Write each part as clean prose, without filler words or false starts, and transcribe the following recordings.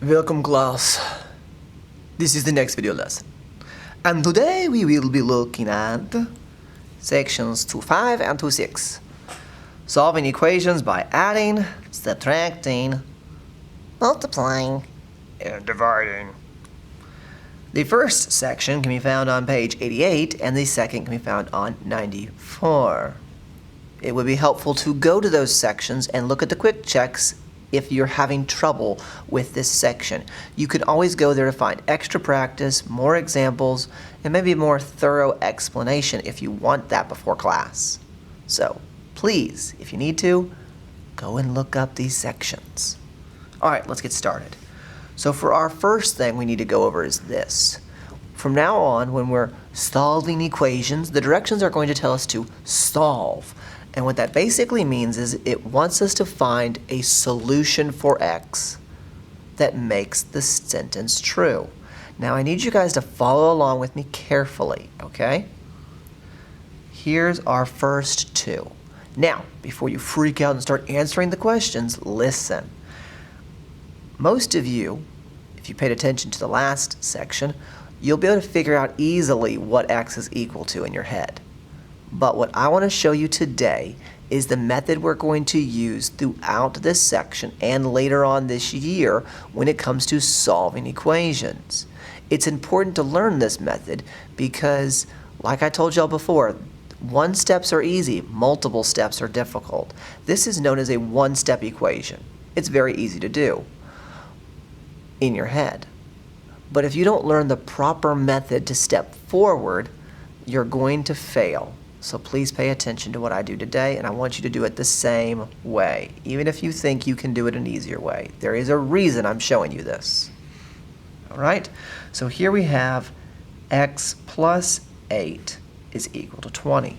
Welcome class. This is the next video lesson. And today we will be looking at sections 2.5 and 2.6. Solving equations by adding, subtracting, multiplying, and dividing. The first section can be found on page 88 and the second can be found on 94. It would be helpful to go to those sections and look at the quick checks if you're having trouble with this section. You can always go there to find extra practice, more examples, and maybe a more thorough explanation if you want that before class. So please, if you need to, go and look up these sections. All right, let's get started. So for our first thing we need to go over is this. From now on, when we're solving equations, the directions are going to tell us to solve. And what that basically means is it wants us to find a solution for x that makes the sentence true. Now I need you guys to follow along with me carefully, okay? Here's our first two. Now, before you freak out and start answering the questions, listen. Most of you, if you paid attention to the last section, you'll be able to figure out easily what x is equal to in your head. But what I want to show you today is the method we're going to use throughout this section and later on this year when it comes to solving equations. It's important to learn this method because, like I told y'all before, one steps are easy, multiple steps are difficult. This is known as a one-step equation. It's very easy to do in your head. But if you don't learn the proper method to step forward, you're going to fail. So please pay attention to what I do today, and I want you to do it the same way, even if you think you can do it an easier way. There is a reason I'm showing you this. All right? So here we have x plus 8 is equal to 20.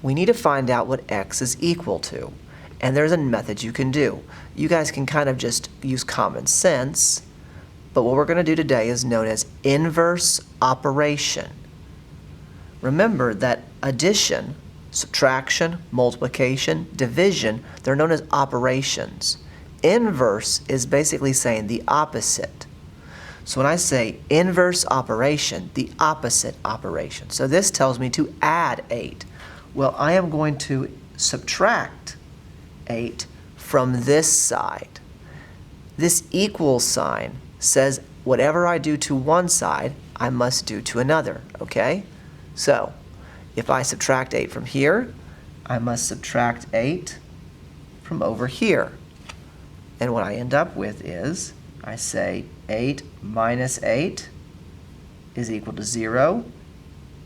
We need to find out what x is equal to, and there's a method you can do. You guys can kind of just use common sense, but what we're going to do today is known as inverse operation. Remember that addition, subtraction, multiplication, division, they're known as operations. Inverse is basically saying the opposite. So when I say inverse operation, the opposite operation. So this tells me to add 8. Well, I am going to subtract 8 from this side. This equal sign says whatever I do to one side, I must do to another, okay? So, if I subtract 8 from here, I must subtract 8 from over here. And what I end up with is, I say 8 minus 8 is equal to 0.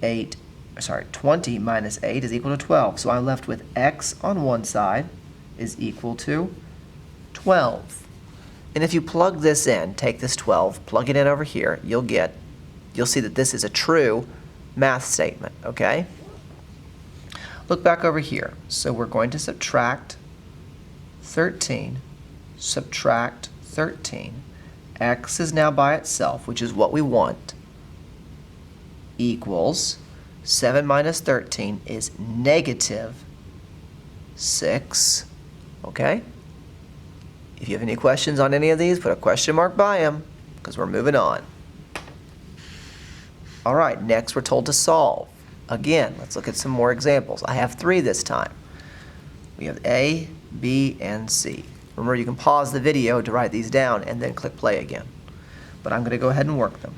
20 minus 8 is equal to 12. So I'm left with x on one side is equal to 12. And if you plug this in, take this 12, plug it in over here, you'll see that this is a true math statement, okay? Look back over here. So we're going to subtract 13, subtract 13. X is now by itself, which is what we want, equals 7 minus 13 is negative 6, okay? If you have any questions on any of these, put a question mark by them because we're moving on. All right, next we're told to solve. Again, let's look at some more examples. I have 3 this time. We have A, B, and C. Remember, you can pause the video to write these down and then click play again. But I'm going to go ahead and work them.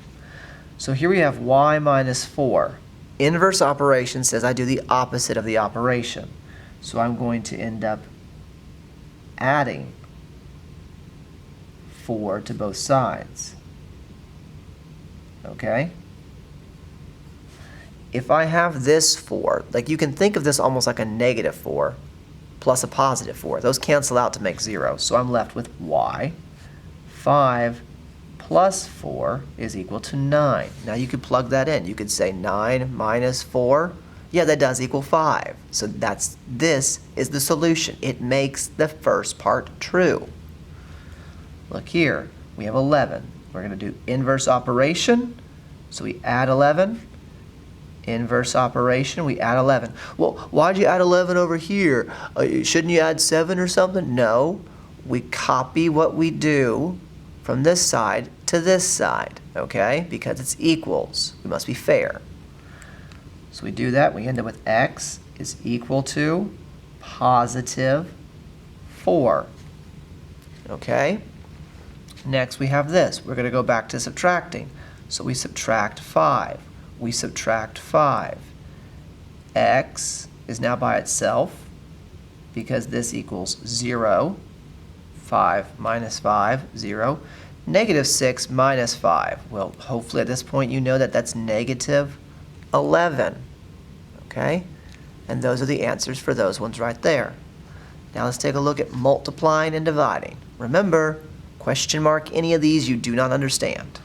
So here we have y minus 4. Inverse operation says I do the opposite of the operation. So I'm going to end up adding 4 to both sides. Okay? If I have this 4, like you can think of this almost like a negative 4 plus a positive 4. Those cancel out to make 0. So I'm left with y. 5 plus 4 is equal to 9. Now you could plug that in. You could say 9 minus 4. Yeah, that does equal 5. So this is the solution. It makes the first part true. Look here. We have 11. We're going to do inverse operation. So we add 11. Inverse operation, we add 11. Well, why'd you add 11 over here? Shouldn't you add 7 or something? No. We copy what we do from this side to this side, okay? Because it's equals. We must be fair. So we do that. We end up with x is equal to positive 4. Okay? Next we have this. We're going to go back to subtracting. So we subtract 5. We subtract 5. X is now by itself because this equals 0. 5 minus 5, 0. Negative 6 minus 5. Well, hopefully at this point you know that that's negative 11. Okay? And those are the answers for those ones right there. Now let's take a look at multiplying and dividing. Remember, question mark any of these you do not understand.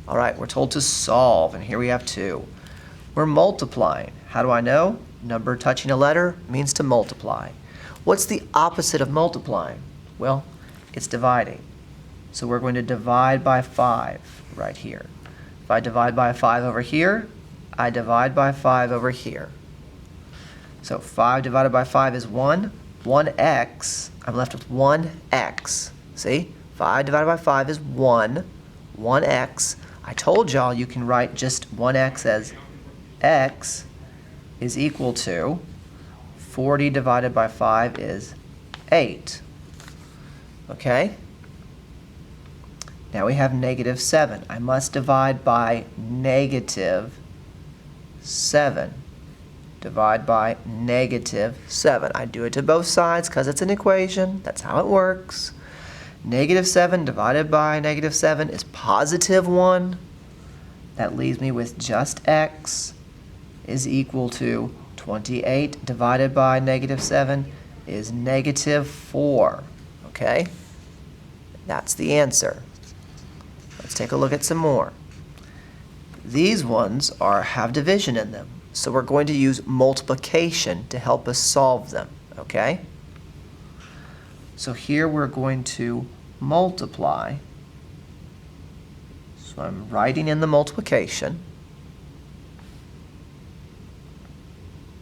All right, we're told to solve, and here we have 2. We're multiplying. How do I know? Number touching a letter means to multiply. What's the opposite of multiplying? Well, it's dividing. So we're going to divide by 5 right here. If I divide by 5 over here, I divide by 5 over here. So 5 divided by 5 is 1. 1x, I'm left with 1x. See? 5 divided by 5 is 1. 1x. I told y'all you can write just 1x as x is equal to 40 divided by 5 is 8. Okay? Now we have negative 7. I must divide by negative 7. Divide by negative 7. I do it to both sides because it's an equation. That's how it works. Negative 7 divided by negative 7 is positive 1. That leaves me with just x is equal to 28 divided by negative 7 is negative 4. Okay? That's the answer. Let's take a look at some more. These ones have division in them. So we're going to use multiplication to help us solve them, okay? So here we're going to multiply. So I'm writing in the multiplication.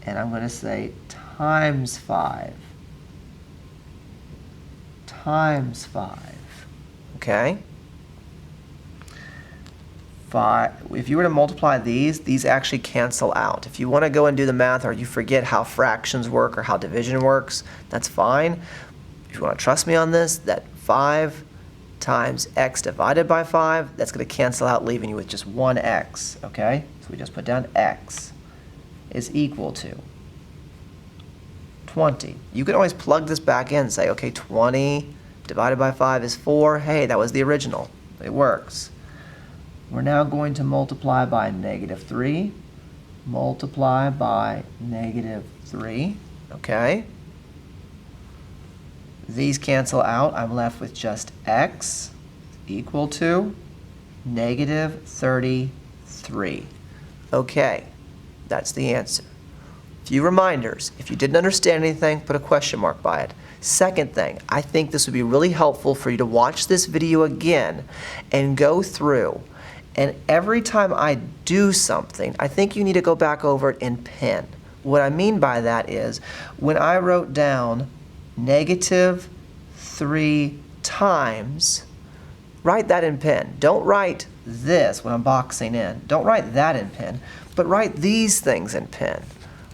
And I'm going to say times 5. Times 5. Okay? If you were to multiply these actually cancel out. If you want to go and do the math or you forget how fractions work or how division works, that's fine. If you want to trust me on this, that 5 times x divided by 5, that's going to cancel out, leaving you with just 1x, okay? So we just put down x is equal to 20. You can always plug this back in and say, okay, 20 divided by 5 is 4. Hey, that was the original. It works. We're now going to multiply by negative 3. Multiply by negative 3. Okay? These cancel out. I'm left with just x equal to negative 33. Okay, that's the answer. Few reminders. If you didn't understand anything, put a question mark by it. Second thing, I think this would be really helpful for you to watch this video again and go through. And every time I do something, I think you need to go back over it in pen. What I mean by that is, when I wrote down negative 3 times, write that in pen. Don't write this when I'm boxing in. Don't write that in pen, but write these things in pen.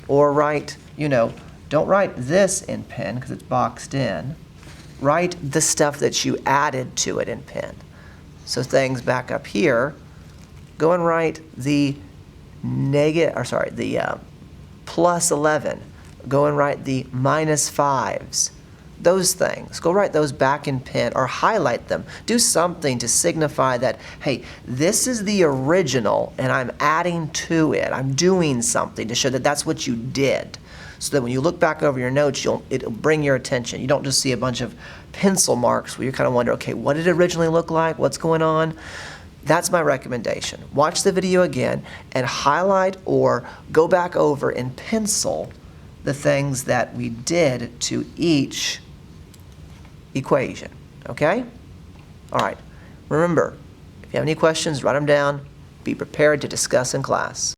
Or write, don't write this in pen because it's boxed in. Write the stuff that you added to it in pen. So things back up here, go and write the plus 11. Go and write the minus 5s. Those things. Go write those back in pen or highlight them. Do something to signify that, hey, this is the original and I'm adding to it. I'm doing something to show that that's what you did. So that when you look back over your notes, it'll bring your attention. You don't just see a bunch of pencil marks where you kind of wonder, okay, what did it originally look like? What's going on? That's my recommendation. Watch the video again and highlight or go back over in pencil the things that we did to each equation, okay? All right, remember, if you have any questions, write them down. Be prepared to discuss in class.